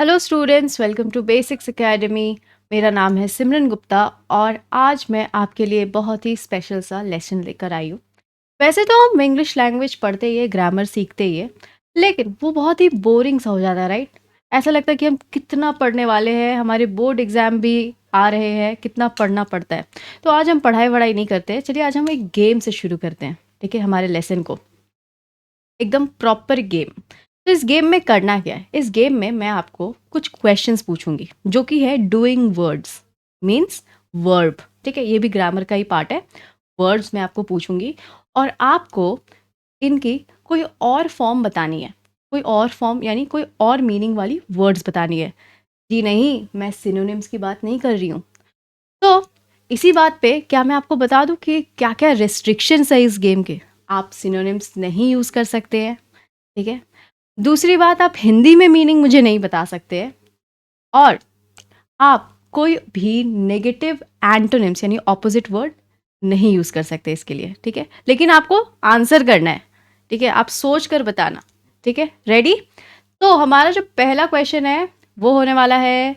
Hello students, welcome to basics academy. मेरा नाम है सिमरन गुप्ता और आज मैं आपके लिए बहुत ही स्पेशल सा लेसन लेकर आई हूँ। वैसे तो हम इंग्लिश लैंग्वेज पढ़ते ही है, ग्रामर सीखते ही है, लेकिन वो बहुत ही बोरिंग सा हो जाता है, राइट? ऐसा लगता है कि हम कितना पढ़ने वाले हैं, हमारे बोर्ड एग्ज़ाम भी आ रहे हैं, कितना पढ़ना पड़ता है। तो आज हम पढ़ाई वढ़ाई नहीं करते हैं, चलिए आज हम एक गेम से शुरू करते हैं, ठीक है? हमारे लेसन को एकदम प्रॉपर गेम। तो इस गेम में करना क्या है? इस गेम में मैं आपको कुछ क्वेश्चंस पूछूंगी जो कि है डूइंग वर्ड्स, मीन्स वर्ब, ठीक है? ये भी ग्रामर का ही पार्ट है। वर्ड्स मैं आपको पूछूंगी और आपको इनकी कोई और फॉर्म बतानी है, कोई और फॉर्म यानी कोई और मीनिंग वाली वर्ड्स बतानी है। जी नहीं, मैं सिनोनिम्स की बात नहीं कर रही हूँ। तो इसी बात पे क्या मैं आपको बता दूं कि क्या क्या रेस्ट्रिक्शंस है इस गेम के। आप सिनोनिम्स नहीं यूज़ कर सकते हैं, ठीक है? दूसरी बात, आप हिंदी में मीनिंग मुझे नहीं बता सकते हैं और आप कोई भी नेगेटिव एंटोनिम्स यानी ऑपोजिट वर्ड नहीं यूज़ कर सकते इसके लिए, ठीक है? लेकिन आपको आंसर करना है, ठीक है? आप सोच कर बताना, ठीक है? रेडी? तो हमारा जो पहला क्वेश्चन है वो होने वाला है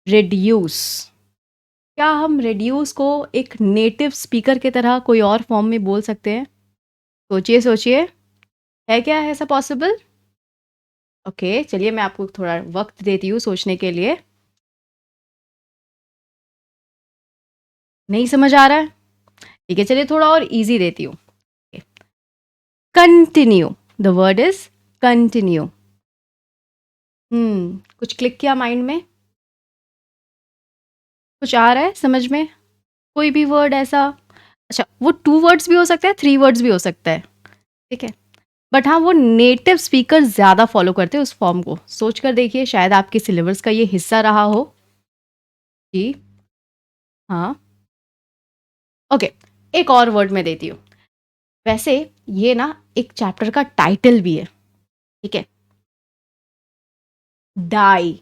रिड्यूस। क्या हम रिड्यूस को एक नेटिव स्पीकर की तरह कोई और फॉर्म में बोल सकते हैं? सोचिए सोचिए, है क्या ऐसा पॉसिबल? ओके, चलिए मैं आपको थोड़ा वक्त देती हूँ सोचने के लिए। नहीं समझ आ रहा है? ठीक है, चलिए थोड़ा और इजी देती हूँ। Continue, the word is continue. कुछ क्लिक किया माइंड में? कुछ आ रहा है समझ में? कोई भी वर्ड ऐसा? अच्छा, वो 2 वर्ड्स भी हो सकता है, 3 वर्ड्स भी हो सकता है, ठीक है? बट हाँ, वो नेटिव स्पीकर ज़्यादा फॉलो करते हैं उस फॉर्म को। सोच कर देखिए, शायद आपके सिलेबस का ये हिस्सा रहा हो। जी हाँ। ओके, एक और वर्ड मैं देती हूँ। वैसे ये ना एक चैप्टर का टाइटल भी है, ठीक है? डाई।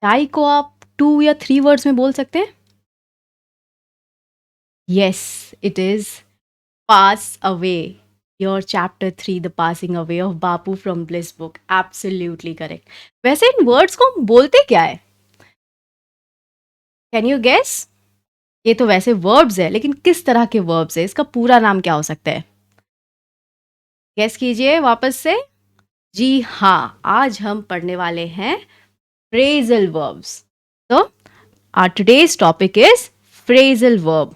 डाई को आप 2 या 3 वर्ड्स में बोल सकते हैं। Yes, it is pass away. Your chapter 3, the passing away of Bapu from bliss book, absolutely correct. वैसे इन वर्ड्स को हम बोलते क्या है? Can you guess? ये तो वैसे वर्ब्स है, लेकिन किस तरह के वर्ब्स है? इसका पूरा नाम क्या हो सकता है? गेस कीजिए वापस से। जी हाँ, आज हम पढ़ने वाले हैं फ्रेजल वर्ब्स। तो our today's topic is phrasal verb.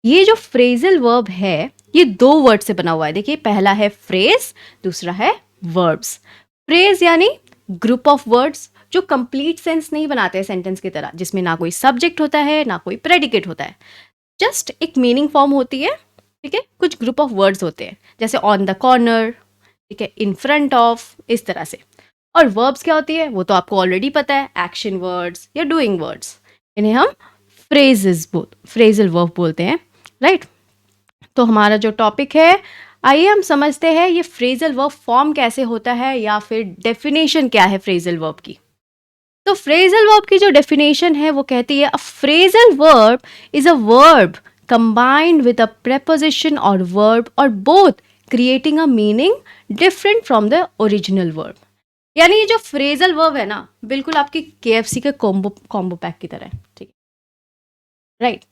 ये जो फ्रेजल वर्ब है, ये 2 वर्ड से बना हुआ है। देखिए, पहला है फ्रेज, दूसरा है वर्ब्स। फ्रेज यानी ग्रुप ऑफ वर्ड्स जो कंप्लीट सेंस नहीं बनाते हैं सेंटेंस की तरह, जिसमें ना कोई सब्जेक्ट होता है ना कोई प्रेडिकेट होता है, जस्ट एक मीनिंग फॉर्म होती है, ठीक है? कुछ ग्रुप ऑफ वर्ड्स होते हैं, जैसे ऑन द कॉर्नर, ठीक है, इन फ्रंट ऑफ, इस तरह से। और वर्ब्स क्या होती है वो तो आपको ऑलरेडी पता है, एक्शन वर्ड्स या डूइंग वर्ड्स। इन्हें हम फ्रेजल वर्ब बोलते हैं, राइट? तो हमारा जो टॉपिक है, आइए हम समझते हैं ये फ्रेजल वर्ब फॉर्म कैसे होता है या फिर डेफिनेशन क्या है फ्रेजल वर्ब की। तो फ्रेजल वर्ब की जो डेफिनेशन है वो कहती है, अ phrasal verb is a verb combined with a preposition or verb or both creating a meaning different from the original verb। यानी ये जो फ्रेजल वर्ब है ना, बिल्कुल आपकी KFC के कॉम्बो पैक की तरह है, ठीक है? राइट।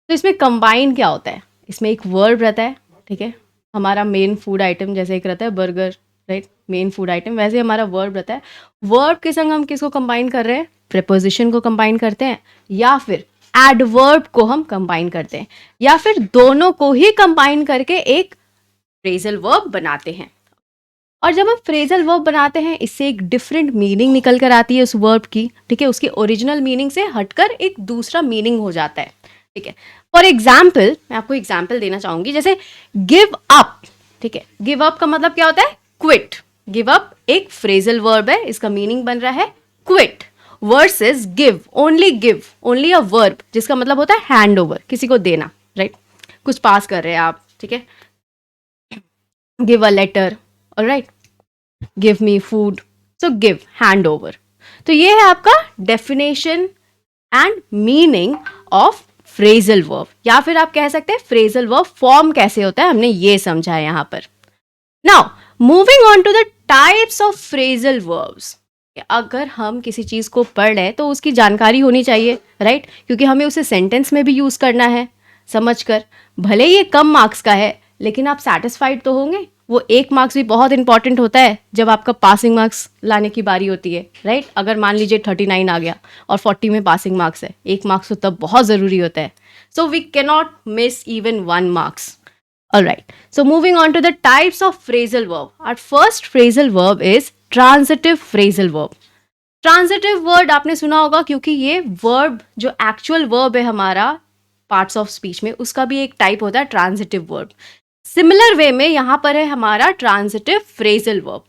तो इसमें कंबाइन क्या होता है? इसमें एक वर्ब रहता है, ठीक है? हमारा मेन फूड आइटम जैसे एक रहता है burger, right? Main food item, वैसे हमारा वर्ब रहता है। वर्ब के संग हम किसको कंबाइन कर रहे हैं? प्रीपोजिशन को कंबाइन करते हैं, या फिर एडवर्ब को हम कंबाइन करते हैं, या फिर दोनों को ही कंबाइन करके एक फ्रेजल वर्ब बनाते हैं। और जब हम फ्रेजल वर्ब बनाते हैं, इससे एक डिफरेंट मीनिंग निकल कर आती है उस वर्ब की, ठीक है? उसके ओरिजिनल मीनिंग से हटकर एक दूसरा मीनिंग हो जाता है, ठीक है? फॉर एग्जाम्पल, मैं आपको एग्जाम्पल देना चाहूंगी, जैसे गिव अप, ठीक है? गिव अप का मतलब क्या होता है? क्विट। गिव अप एक फ्रेजल वर्ब है, इसका मीनिंग बन रहा है quit, versus give only a verb जिसका मतलब होता है हैंड ओवर, किसी को देना, राइट? कुछ पास कर रहे हैं आप, ठीक है? Give a letter, alright, give me food, so give, hand over. तो ये है आपका definition and meaning of phrasal verb, या फिर आप कह सकते हैं फ्रेजल वर्ब फॉर्म कैसे होता है, हमने ये समझा है यहां पर। Now moving on to the types of phrasal verbs. अगर हम किसी चीज़ को पढ़ रहे हैं तो उसकी जानकारी होनी चाहिए, राइट? क्योंकि हमें उसे सेंटेंस में भी यूज़ करना है समझकर। भले ये कम मार्क्स का है लेकिन आप सेटिस्फाइड तो होंगे। वो 1 मार्क्स भी बहुत इंपॉर्टेंट होता है जब आपका पासिंग मार्क्स लाने की बारी होती है, राइट? अगर मान लीजिए 39 आ गया और 40 में पासिंग मार्क्स है, 1 मार्क्स तो तब बहुत ज़रूरी होता है। So we cannot miss even 1 marks. Alright, so moving on to the types of phrasal verb. Our first phrasal verb is transitive phrasal verb. Transitive word आपने सुना होगा क्योंकि ये वर्ब जो एक्चुअल वर्ब है हमारा पार्ट्स ऑफ स्पीच में, उसका भी एक टाइप होता है ट्रांजिटिव वर्ब। सिमिलर वे में यहाँ पर है हमारा ट्रांजिटिव फ्रेजल वर्ब।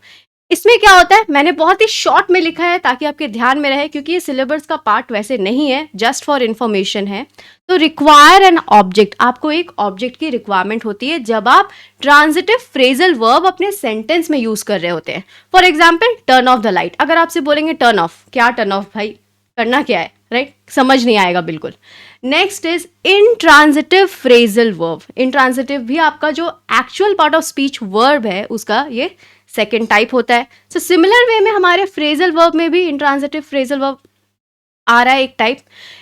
इसमें क्या होता है, मैंने बहुत ही शॉर्ट में लिखा है ताकि आपके ध्यान में रहे, क्योंकि ये सिलेबस का पार्ट वैसे नहीं है, जस्ट फॉर इन्फॉर्मेशन है। तो रिक्वायर एन ऑब्जेक्ट, आपको एक ऑब्जेक्ट की रिक्वायरमेंट होती है जब आप ट्रांजिटिव फ्रेजल वर्ब अपने सेंटेंस में यूज कर रहे होते हैं। For example, turn off the light. अगर आपसे बोलेंगे टर्न ऑफ, क्या टर्न ऑफ भाई, करना क्या है, राइट? समझ नहीं आएगा बिल्कुल। Next is intransitive phrasal verb. Intransitive भी आपका जो actual part of speech verb है उसका ये सेकेंड टाइप होता है। सो सिमिलर वे में हमारे फ्रेजल वर्ब में भी इंट्रांजिटिव फ्रेजल वर्ब आ रहा है एक टाइप।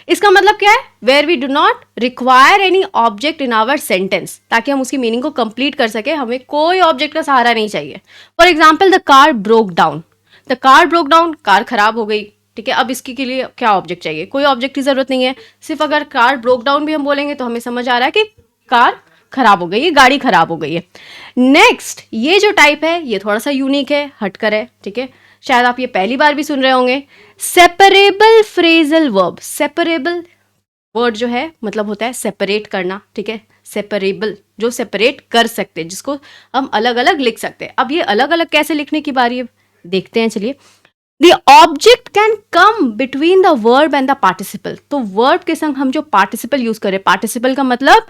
इसका मतलब क्या है, where we do not require any object in our sentence, ताकि हम उसकी मीनिंग को कंप्लीट कर सके, हमें कोई ऑब्जेक्ट का सहारा नहीं चाहिए। For example, the car broke down. The car broke down, car खराब हो गई, ठीक है। अब इसके के लिए क्या ऑब्जेक्ट चाहिए, कोई ऑब्जेक्ट की जरूरत नहीं है। सिर्फ अगर कार ब्रोक डाउन भी हम बोलेंगे तो हमें समझ आ रहा है कि कार खराब हो गई है, गाड़ी खराब हो गई है। नेक्स्ट, ये जो टाइप है ये थोड़ा सा यूनिक है, हटकर है, ठीक है। शायद आप ये पहली बार भी सुन रहे होंगे। Separable phrasal verb. Separable word जो है मतलब होता है सेपरेट करना, ठीक है। सेपरेबल, जो सेपरेट कर सकते हैं, जिसको हम अलग अलग लिख सकते हैं। अब ये अलग अलग कैसे लिखने की बारी है, देखते हैं, चलिए। The object can come between the verb and the participle। तो वर्ब के संग हम जो पार्टिसिपल यूज करें, पार्टिसिपल का मतलब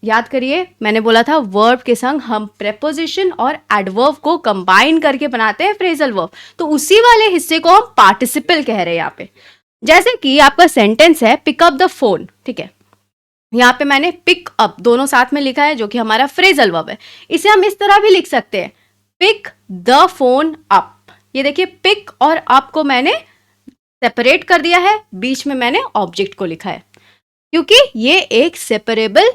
याद करिए, मैंने बोला था वर्ब के संग हम प्रेपोजिशन और एडवर्ब को कंबाइन करके बनाते हैं फ्रेजल वर्ब। तो उसी वाले हिस्से को हम पार्टिसिपल कह रहे हैं यहाँ पे। जैसे कि आपका सेंटेंस है पिक अप द फोन, ठीक है। यहाँ पे मैंने पिक अप दोनों साथ में लिखा है जो कि हमारा फ्रेजल वर्ब है। इसे हम इस तरह भी लिख सकते हैं, पिक द फोन अप। ये देखिए, पिक और अप को मैंने सेपरेट कर दिया है, बीच में मैंने ऑब्जेक्ट को लिखा है, क्योंकि ये एक सेपरेबल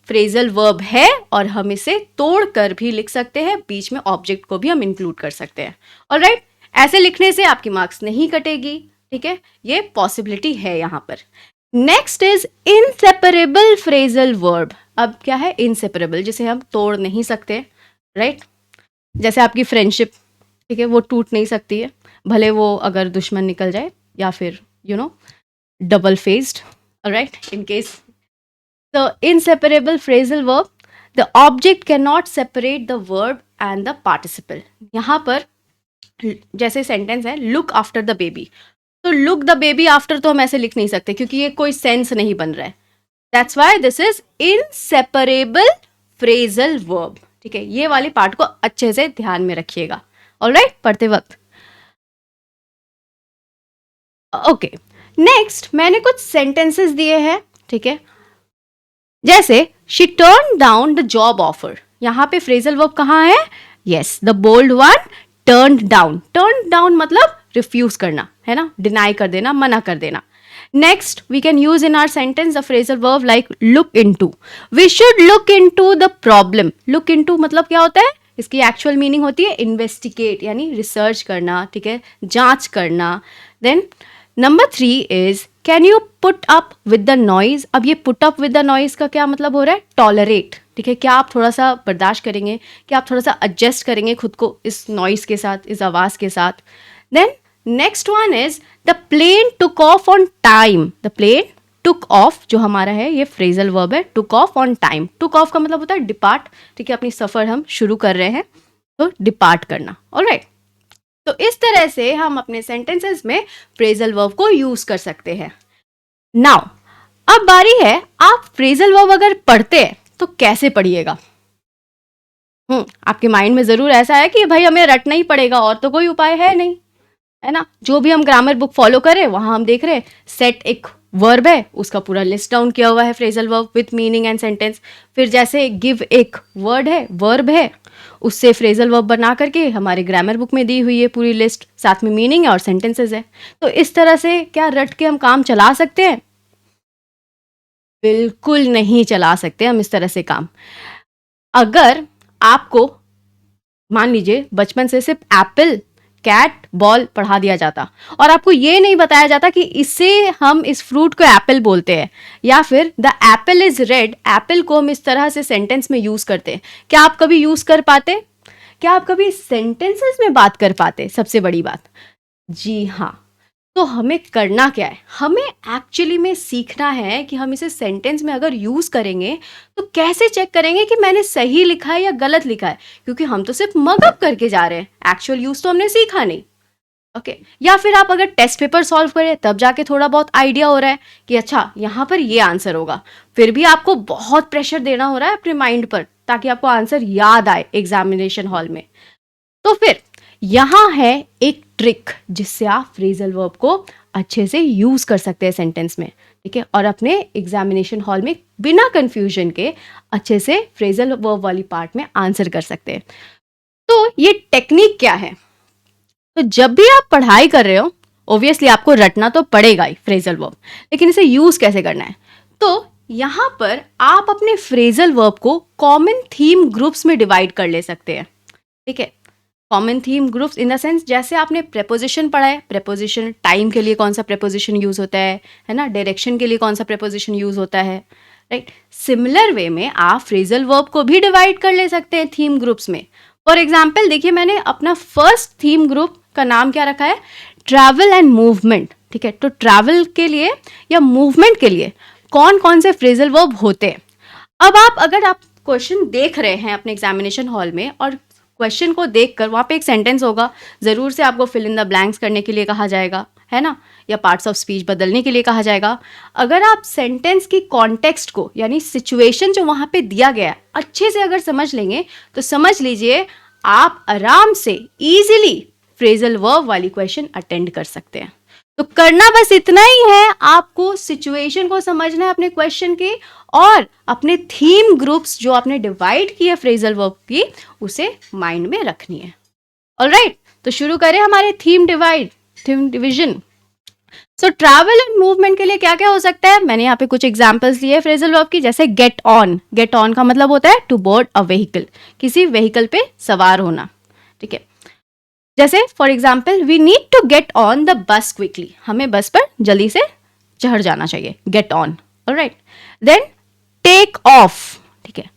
फ्रेजल वर्ब है और हम इसे तोड़कर भी लिख सकते हैं, बीच में ऑब्जेक्ट को भी हम इंक्लूड कर सकते हैं। ऑलराइट, ऐसे लिखने से आपकी मार्क्स नहीं कटेगी, ठीक है, ये पॉसिबिलिटी है यहाँ पर। Next is inseparable phrasal verb. अब क्या है इनसेपरेबल, जिसे हम तोड़ नहीं सकते, राइट? जैसे आपकी फ्रेंडशिप, ठीक है, वो टूट नहीं सकती है, भले वो अगर दुश्मन निकल जाए या फिर double faced, alright. In case the inseparable phrasal verb, the object cannot separate the verb and the participle। यहाँ पर जैसे सेंटेंस है लुक आफ्टर द बेबी, तो लुक द बेबी आफ्टर तो हम ऐसे लिख नहीं सकते क्योंकि ये कोई सेंस नहीं बन रहा है। That's why this is inseparable phrasal verb, ठीक है। ये वाली पार्ट को अच्छे से ध्यान में रखिएगा, ऑलराइट, पढ़ते वक्त। ओके, नेक्स्ट मैंने कुछ सेंटेंसेस दिए हैं, ठीक है। जैसे she turn down the job offer. यहाँ पे फ्रेजल वर्ब कहाँ है, yes, the bold one, turn down. Turn down मतलब रिफ्यूज करना, है ना, डिनाई कर देना, मना कर देना। Next, we can use in our sentence the phrasal verb like look into. We should look into the problem. Look into मतलब क्या होता है, इसकी एक्चुअल मीनिंग होती है इन्वेस्टिगेट, यानी रिसर्च करना, ठीक है, जांच करना। Then number 3 is can you put up with the noise. अब ये put up with the noise का क्या मतलब हो रहा है, टॉलरेट, ठीक है। क्या आप थोड़ा सा बर्दाश्त करेंगे, क्या आप थोड़ा सा एडजस्ट करेंगे खुद को इस नॉइज के साथ, इस आवाज के साथ। Then next one is the plane took off on time. The plane took off जो हमारा है ये फ्रेजल वर्ब है, took off on time. Took off का मतलब होता है डिपार्ट, ठीक है, अपनी सफर हम शुरू कर रहे हैं तो डिपार्ट करना, ऑलराइट। तो इस तरह से हम अपने सेंटेंसेस में फ्रेजल वर्ब को यूज कर सकते हैं। नाउ अब बारी है, आप फ्रेजल वर्ब अगर पढ़ते हैं तो कैसे पढ़िएगा। आपके माइंड में जरूर ऐसा है कि भाई हमें रटना ही पड़ेगा और तो कोई उपाय है नहीं, है ना। जो भी हम ग्रामर बुक फॉलो करें वहां हम देख रहे हैं सेट एक वर्ब है उसका पूरा लिस्ट डाउन किया हुआ है phrasal verb with meaning and sentence. फिर जैसे गिव एक वर्ड है, वर्ब है, उससे फ्रेजल वर्ब बना करके हमारे ग्रामर बुक में दी हुई है पूरी लिस्ट, साथ में मीनिंग है और सेंटेंसेस है। तो इस तरह से क्या रट के हम काम चला सकते हैं? बिल्कुल नहीं चला सकते हम इस तरह से काम। अगर आपको मान लीजिए बचपन से सिर्फ एप्पल, कैट, बॉल पढ़ा दिया जाता और आपको ये नहीं बताया जाता कि इसे हम इस फ्रूट को एप्पल बोलते हैं, या फिर the Apple is red, Apple को हम इस तरह से सेंटेंस में यूज करते हैं, क्या आप कभी यूज कर पाते? क्या आप कभी सेंटेंसेस में बात कर पाते? सबसे बड़ी बात, जी हाँ। तो हमें करना क्या है? हमें एक्चुअली में सीखना है कि हम इसे सेंटेंस में अगर यूज करेंगे तो कैसे चेक करेंगे कि मैंने सही लिखा है या गलत लिखा है, क्योंकि हम तो सिर्फ मगअप करके जा रहे हैं, एक्चुअल यूज तो हमने सीखा नहीं। ओके या फिर आप अगर टेस्ट पेपर सॉल्व करें तब जाके थोड़ा बहुत आइडिया हो रहा है कि अच्छा यहाँ पर ये आंसर होगा, फिर भी आपको बहुत प्रेशर देना हो रहा है अपने माइंड पर ताकि आपको आंसर याद आए एग्जामिनेशन हॉल में। तो फिर यहाँ है एक ट्रिक जिससे आप फ्रेजल वर्ब को अच्छे से यूज कर सकते हैं सेंटेंस में, ठीक है, और अपने एग्जामिनेशन हॉल में बिना कंफ्यूजन के अच्छे से फ्रेजल वर्ब वाली पार्ट में आंसर कर सकते हैं। तो ये टेक्निक क्या है? तो जब भी आप पढ़ाई कर रहे हो ऑब्वियसली आपको रटना तो पड़ेगा ही फ्रेजल वर्ब, लेकिन इसे यूज कैसे करना है? तो यहाँ पर आप अपने फ्रेजल वर्ब को कॉमन थीम ग्रुप्स में डिवाइड कर ले सकते हैं, ठीक है। Common theme groups in the sense जैसे आपने प्रेपोजिशन पढ़ा है, प्रेपोजिशन टाइम के लिए कौन सा प्रेपोजिशन यूज होता है ना, डायरेक्शन के लिए कौन सा प्रेपोजिशन यूज होता है, राइट। सिमिलर वे में आप फ्रेजल वर्ब को भी डिवाइड कर ले सकते हैं थीम ग्रुप्स में। फॉर एग्जाम्पल देखिए मैंने अपना फर्स्ट थीम ग्रुप का नाम क्या रखा है? ट्रैवल एंड मूवमेंट, ठीक है। तो ट्रैवल के लिए या मूवमेंट के लिए कौन कौन से फ्रेजल वर्ब होते हैं? अब अगर आप क्वेश्चन देख रहे हैं अपने एग्जामिनेशन हॉल में और क्वेश्चन को देखकर वहाँ पे एक सेंटेंस होगा, ज़रूर से आपको फिल इन द ब्लैंक्स करने के लिए कहा जाएगा, है ना, या पार्ट्स ऑफ स्पीच बदलने के लिए कहा जाएगा। अगर आप सेंटेंस की कॉन्टेक्स्ट को यानी सिचुएशन जो वहाँ पे दिया गया है अच्छे से अगर समझ लेंगे तो समझ लीजिए आप आराम से इजीली फ्रेजल वर्ब वाली क्वेश्चन अटेंड कर सकते हैं। तो करना बस इतना ही है, आपको सिचुएशन को समझना है अपने क्वेश्चन के और अपने थीम ग्रुप्स जो आपने डिवाइड किए फ्रेजल वर्ब की उसे माइंड में रखनी है। ऑलराइट, तो शुरू करें हमारे theme division. So travel and movement के लिए क्या क्या हो सकता है? मैंने यहाँ पे कुछ एग्जांपल्स लिए फ्रेजल वर्ब की, जैसे गेट ऑन। गेट ऑन का मतलब होता है टू बोर्ड अ व्हीकल, किसी व्हीकल पे सवार होना, ठीक है। जैसे for example we need to get on the bus quickly, हमें बस पर जल्दी से चढ़ जाना चाहिए, get on. Alright, then take off, ठीक है,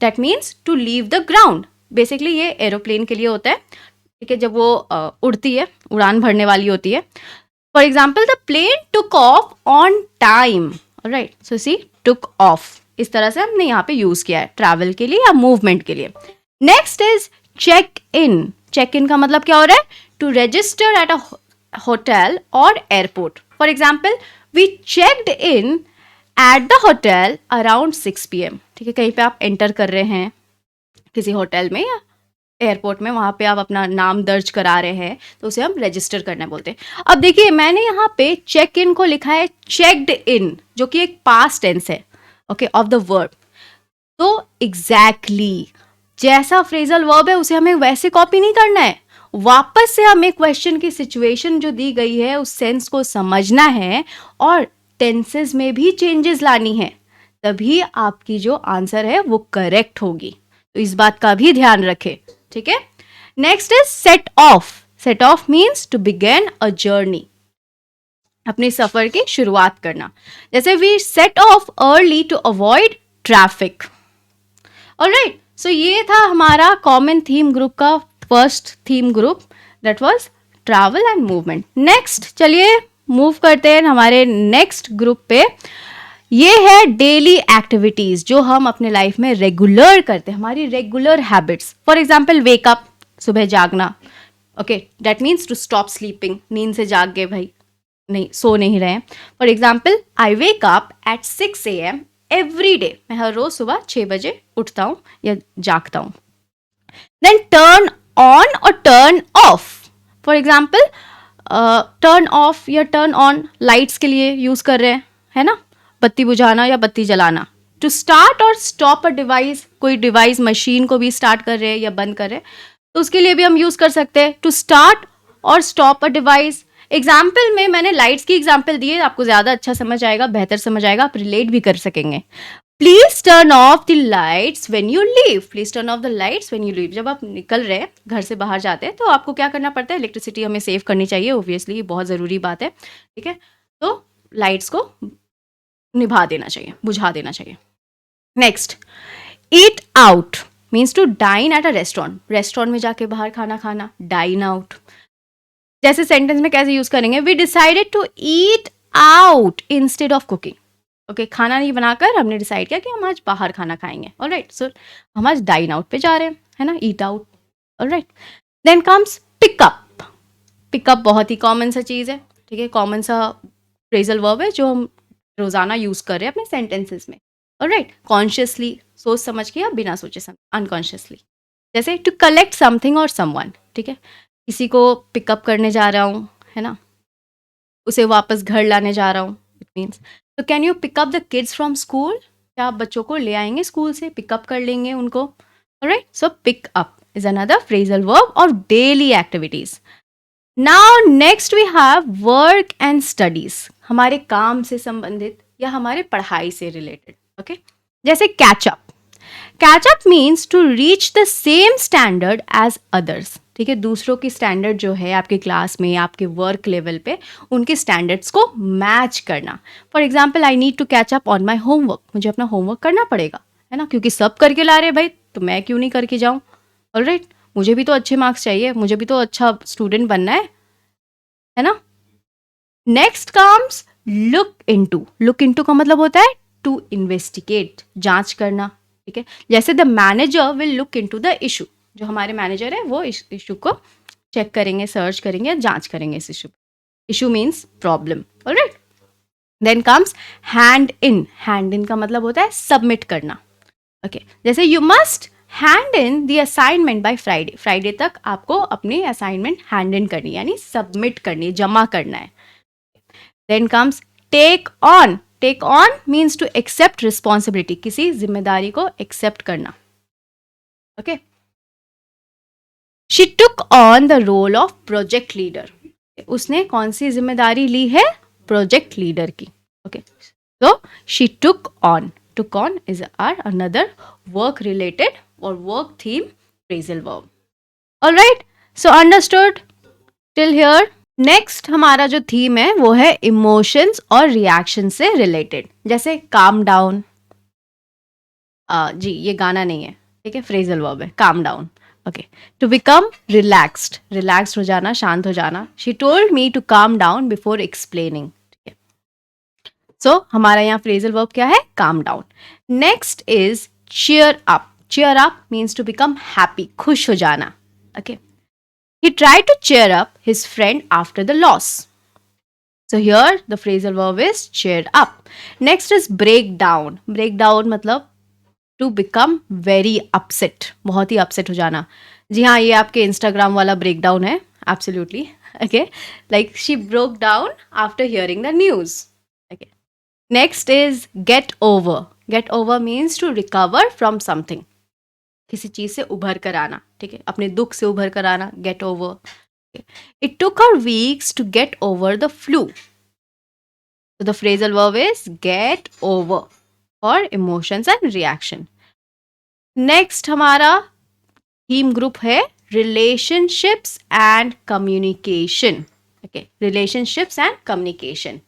that means to leave the ground. Basically ये एरोप्लेन के लिए होता है, ठीक है, जब वो उड़ती है, उड़ान भरने वाली होती है। For example the plane took off on time. Alright, so see took off, इस तरह से हमने यहाँ पे यूज किया है ट्रैवल के लिए या मूवमेंट के लिए। Next is check in. Check in का मतलब क्या हो रहा है? To register at a hotel और airport. For example we checked in at the hotel around 6 PM, ठीक है, कहीं पे आप एंटर कर रहे हैं किसी होटल में या एयरपोर्ट में, वहाँ पे आप अपना नाम दर्ज करा रहे हैं तो उसे हम रजिस्टर करना बोलते हैं। अब देखिए मैंने यहाँ पे चेक इन को लिखा है चेक्ड इन, जो कि एक पास्ट टेंस है, ओके, ऑफ द वर्ब। तो एग्जैक्टली जैसा फ्रेजल वर्ब है उसे हमें वैसे कॉपी नहीं करना है, वापस से हमें क्वेश्चन की सिचुएशन जो दी गई है उस सेंस को समझना है और टेंसेस में भी चेंजेस लानी है, तभी आपकी जो आंसर है वो करेक्ट होगी। तो इस बात का भी ध्यान रखें, ठीक है। Next is set off. Set off means to begin a journey, अपने सफर की शुरुआत करना। जैसे we set off early to avoid traffic. Alright, so ये था हमारा कॉमन थीम ग्रुप का first theme group, that was travel and movement. Next चलिए मूव करते हैं हमारे नेक्स्ट ग्रुप पे। ये है डेली एक्टिविटीज जो हम अपने लाइफ में रेगुलर करते हैं, हमारी regular habits. For example wake up, सुबह जागना, okay, that means to stop sleeping, नींद से जाग गए भाई, नहीं सो नहीं रहे हैं। For example I wake up at 6 AM every day, मैं हर रोज सुबह 6 बजे उठता हूँ या जागता हूँ। देन टर्न ऑन और turn off. For example turn off या टर्न ऑन लाइट्स के लिए यूज कर रहे हैं, है ना, बत्ती बुझाना या बत्ती जलाना। टू स्टार्ट और स्टॉप अ डिवाइस, कोई डिवाइस मशीन को भी स्टार्ट कर रहे हैं या बंद कर रहे हैं तो उसके लिए भी हम यूज कर सकते हैं टू स्टार्ट और स्टॉप अ डिवाइस। एग्जाम्पल में मैंने लाइट्स की एग्जाम्पल दी है, आपको ज्यादा अच्छा समझ आएगा, बेहतर समझ आएगा, आप रिलेट भी कर सकेंगे। Please turn off the lights when you leave, please turn off the lights when you leave. जब आप निकल रहे हैं, घर से बाहर जाते हैं, तो आपको क्या करना पड़ता है, इलेक्ट्रिसिटी हमें सेव करनी चाहिए, ऑब्वियसली ये बहुत ज़रूरी बात है, ठीक है। तो लाइट्स को निभा देना चाहिए, बुझा देना चाहिए। Next, eat out means to dine at a restaurant, restaurant में जाके बाहर खाना खाना, डाइन आउट। जैसे सेंटेंस में कैसे यूज करेंगे, we decided to eat out instead of cooking. Okay, खाना नहीं बनाकर हमने डिसाइड किया कि हम आज बाहर खाना खाएंगे। ऑलराइट, सो हम आज डाइन आउट पे जा रहे हैं, है ना, eat out. Alright, then comes pick up. Pick up बहुत ही कॉमन सा चीज़ है, ठीक है, कॉमन सा फ्रेजल वर्ब है जो हम रोजाना यूज कर रहे हैं अपने सेंटेंसेस में। ऑलराइट, कॉन्शियसली सोच समझ के या बिना सोचे समझ, अनकॉन्शियसली। जैसे टू कलेक्ट समथिंग और समवन, ठीक है, किसी को पिकअप करने जा रहा हूँ, है ना, उसे वापस घर लाने जा रहा हूँ, इट मीन्स। तो can you pick up the kids from school, क्या आप बच्चों को ले आएंगे स्कूल से, पिकअप कर लेंगे उनको। Alright, so pick up is another phrasal verb और daily activities. Now next we have work and studies, हमारे काम से संबंधित या हमारे पढ़ाई से रिलेटेड। ओके, जैसे catch up. Catch up means to reach the same standard as others, ठीक है, दूसरों की स्टैंडर्ड जो है आपके क्लास में, आपके वर्क लेवल पे, उनके स्टैंडर्ड्स को मैच करना। For example, I need to catch up on my homework, मुझे अपना होमवर्क करना पड़ेगा, है ना, क्योंकि सब करके ला रहे हैं भाई, तो मैं क्यों नहीं करके जाऊँ। ऑलराइट, मुझे भी तो अच्छे मार्क्स चाहिए, मुझे भी तो अच्छा स्टूडेंट बनना है ना। Next comes look into. Look into का मतलब होता है टू इन्वेस्टिगेट, जांच करना, ठीक है। जैसे the manager will look into the issue, जो हमारे मैनेजर है वो इस इशू को चेक करेंगे, सर्च करेंगे, जांच करेंगे इस issue. Issue means problem. Alright, then comes hand in. Hand in का मतलब होता है सबमिट करना। ओके, जैसे you must hand in the assignment by Friday, Friday तक आपको अपनी असाइनमेंट हैंड इन करनी, यानी सबमिट करनी, जमा करना है। Then comes take on. Take on means to accept responsibility, किसी जिम्मेदारी को accept करना। Okay. She took on the role of project leader. उसने कौन सी जिम्मेदारी ली है, प्रोजेक्ट लीडर की। Okay. So she took on. Took on is our another work related or work theme phrasal verb. All right. So understood till here. Next हमारा जो theme है वो है इमोशंस और रिएक्शन से रिलेटेड। जैसे काम डाउन, जी ये गाना नहीं है, ठीक है, फ्रेजल वर्ब है, calm down. Okay, to become relaxed, relaxed हो जाना, शांत हो जाना। She told me to calm down before explaining, ठीक है। सो हमारा यहाँ फ्रेजल वर्ब क्या है, calm down. Next is cheer up. Cheer up means to become happy, खुश हो जाना। Okay, he tried to cheer up his friend after the loss. So here the phrasal verb is cheered up. Next is break down. Break down मतलब to become very upset, बहुत ही upset हो जाना। जी हाँ, ये आपके इंस्टाग्राम वाला break down है, absolutely. Okay, like she broke down after hearing the news. Okay. Next is get over. Get over means to recover from something. किसी चीज से उभर कर आना, ठीक है, अपने दुख से उभर कर आना, get over. It took her weeks to get over the flu, so the phrasal verb is get over for emotions and reaction. Next हमारा थीम ग्रुप है relationships and communication. Okay, relationships and communication.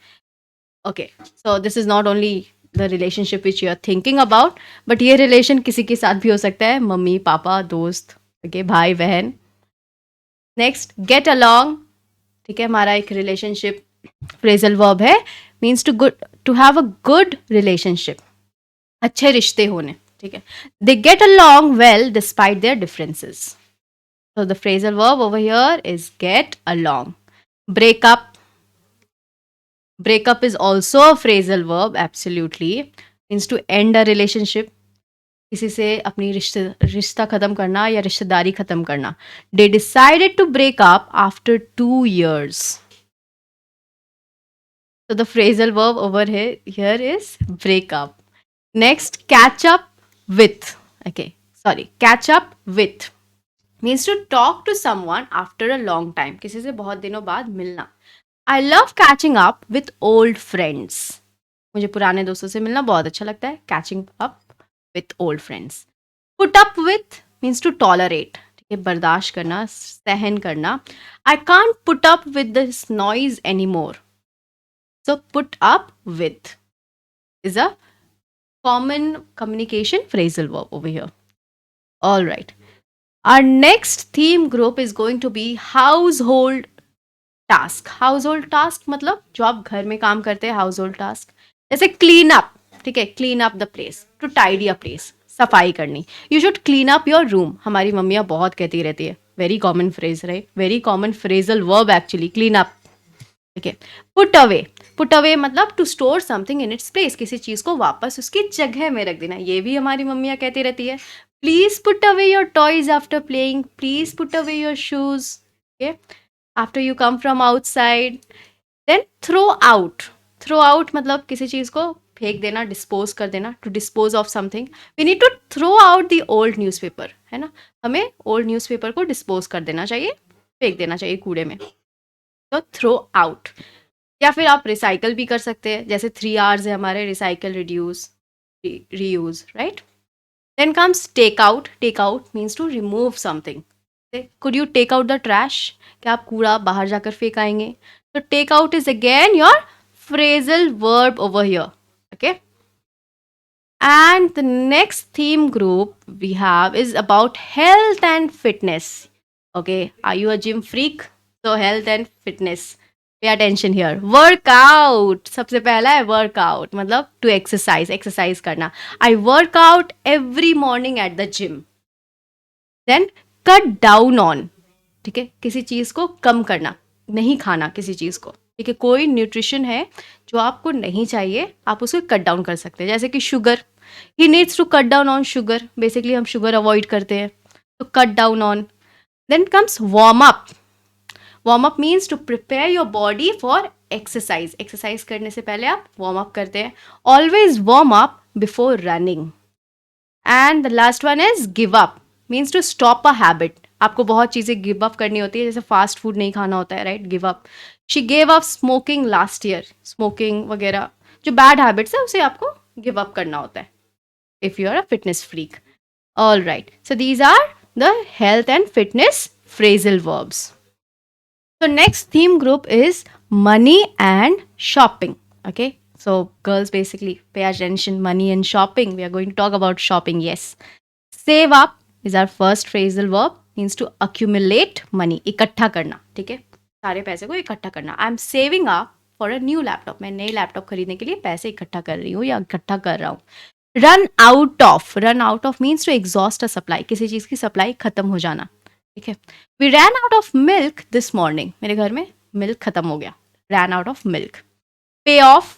Okay, so this is not only the relationship which you are thinking about, but ये relation किसी के साथ भी हो सकता है, मम्मी पापा दोस्त, okay, भाई बहन। नेक्स्ट गेट अलोंग, ठीक है, हमारा एक रिलेशनशिप फ्रेजल वर्ब है, means to have a good relationship, अच्छे रिश्ते होने, ठीक है। They get along well despite their differences, so the phrasal verb over here is get along. Breakup, breakup is also a phrasal verb, absolutely, means to end a relationship, किसी से अपनी रिश्ता खत्म करना या रिश्तेदारी खत्म करना। They decided to break up after 2 years. So the phrasal verb over here is break up. Next, catch up with. Okay, sorry, catch up with means to talk to someone after a long time. किसी से बहुत दिनों बाद मिलना. I love catching up with old friends. मुझे पुराने दोस्तों से मिलना बहुत अच्छा लगता है. Catching up with old friends. Put up with means to tolerate. ठीक है, बर्दाश्त करना, सहन करना. I can't put up with this noise anymore. So put up with is a common communication phrasal verb over here. All right. Our next theme group is going to be household task. Household task मतलब जो आप घर में काम करते हैं, household task. जैसे clean up, ठीक है, clean up the place, to tidy a place, सफाई करनी. You should clean up your room. हमारी मम्मियाँ बहुत कहती रहती है. Very common phrase, right? Very common phrasal verb actually, clean up. ठीक है. Put away. Put away मतलब to store something in its place. किसी चीज़ को वापस उसकी जगह में रख देना. ये भी हमारी मम्मियाँ कहती रहती है. Please put away your toys after playing. Please put away your shoes. Okay. After you come from outside. Then throw out. Throw out मतलब किसी चीज़ को फेंक देना, dispose कर देना. To dispose of something. We need to throw out the old newspaper. है ना. हमें old newspaper को dispose कर देना चाहिए. फेंक देना चाहिए कूड़े में. तो थ्रो आउट. या फिर आप रिसाइकल भी कर सकते हैं. जैसे 3 R's है हमारे, recycle, reduce, reuse, right. Then comes take out. Take out means to remove something. Could you take out the trash. क्या आप कूड़ा बाहर जाकर फेंकाएंगे. तो take out is again your phrasal verb over here. Okay. And the next theme group we have is about health and fitness. Okay, are you a gym freak? So health and fitness. Pay attention here. Workout. सबसे पहला है workout मतलब to exercise. Exercise करना. I work out every morning at the gym. Then cut down on. ठीक है, किसी चीज़ को कम करना, नहीं खाना किसी चीज़ को. ठीक है, कोई न्यूट्रिशन है जो आपको नहीं चाहिए, आप उसको कट डाउन कर सकते हैं. जैसे कि sugar. He needs to cut down on sugar. Basically हम शुगर अवॉइड करते हैं, तो cut down on. Then comes warm up. Warm up means to prepare your body for exercise. Exercise करने से पहले आप वार्म अप करते हैं. Always warm up before running. And the last one is give up. Means to stop a habit. आपको बहुत चीज़ें give up करनी होती है, जैसे फास्ट फूड नहीं खाना होता है, right. Give up. She gave up smoking last year. Smoking वगैरह जो बैड हैबिट्स है उसे आपको गिव अप करना होता है if you are a fitness freak. All right. So these are the health and fitness phrasal verbs. So next theme group is money and shopping. Okay. So girls basically pay attention. Money and shopping. We are going to talk about shopping. Yes. Save up is our first phrasal verb. Means to accumulate money. इकट्ठा करना. ठीक है. सारे पैसे को इकट्ठा करना. I am saving up for a new laptop. मैं नई लैपटॉप खरीदने के लिए पैसे इकट्ठा कर रही हूँ या इकट्ठा कर रहा हूँ. Run out of. Run out of means to exhaust a supply. किसी चीज़ की सप्लाई खत्म हो जाना. ठीक है. We ran out of milk this morning. मेरे घर में मिल्क खत्म हो गया. Ran out of milk. Pay off.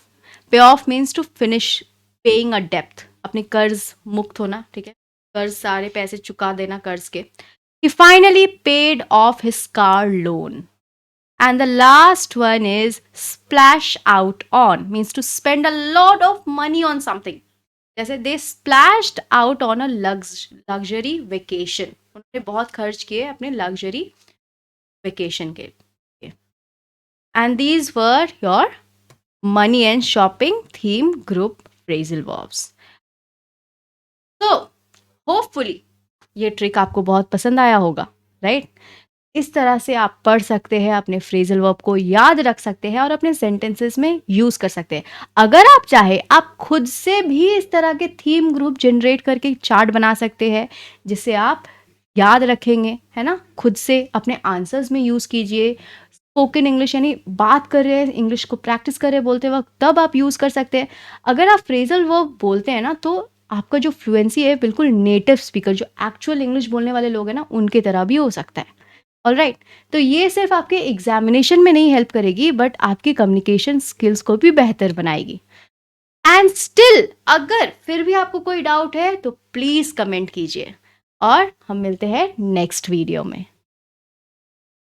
Pay off means to finish paying a डेप्थ. अपने कर्ज मुक्त होना. ठीक है. कर्ज, सारे पैसे चुका देना कर्ज के. He finally paid off his car loan. And the last one is splash out on. Means to spend a lot of money on something. जैसे they splashed out on a luxury vacation. उन्होंने बहुत खर्च किए अपने luxury vacation के लिए. And these were your money and shopping theme group phrasal verbs. तो hopefully ये ट्रिक आपको बहुत पसंद आया होगा, राइट. इस तरह से आप पढ़ सकते हैं, अपने फ्रेजल वर्ब को याद रख सकते हैं और अपने सेंटेंसेस में यूज़ कर सकते हैं. अगर आप चाहे आप खुद से भी इस तरह के थीम ग्रुप जनरेट करके चार्ट बना सकते हैं जिसे आप याद रखेंगे, है ना. खुद से अपने आंसर्स में यूज़ कीजिए. स्पोकन इंग्लिश यानी बात कर रहे हैं, इंग्लिश को प्रैक्टिस कर रहे हैं बोलते वक्त, तब आप यूज़ कर सकते हैं. अगर आप फ्रेजल वर्ब बोलते हैं ना, तो आपका जो फ्लुएंसी है बिल्कुल नेटिव स्पीकर, जो एक्चुअल इंग्लिश बोलने वाले लोग हैं ना, उनकी तरह भी हो सकता है. ऑलराइट. तो ये सिर्फ आपके एग्जामिनेशन में नहीं हेल्प करेगी, बट आपकी कम्युनिकेशन स्किल्स को भी बेहतर बनाएगी. एंड स्टिल अगर फिर भी आपको कोई डाउट है तो प्लीज़ कमेंट कीजिए और हम मिलते हैं नेक्स्ट वीडियो में.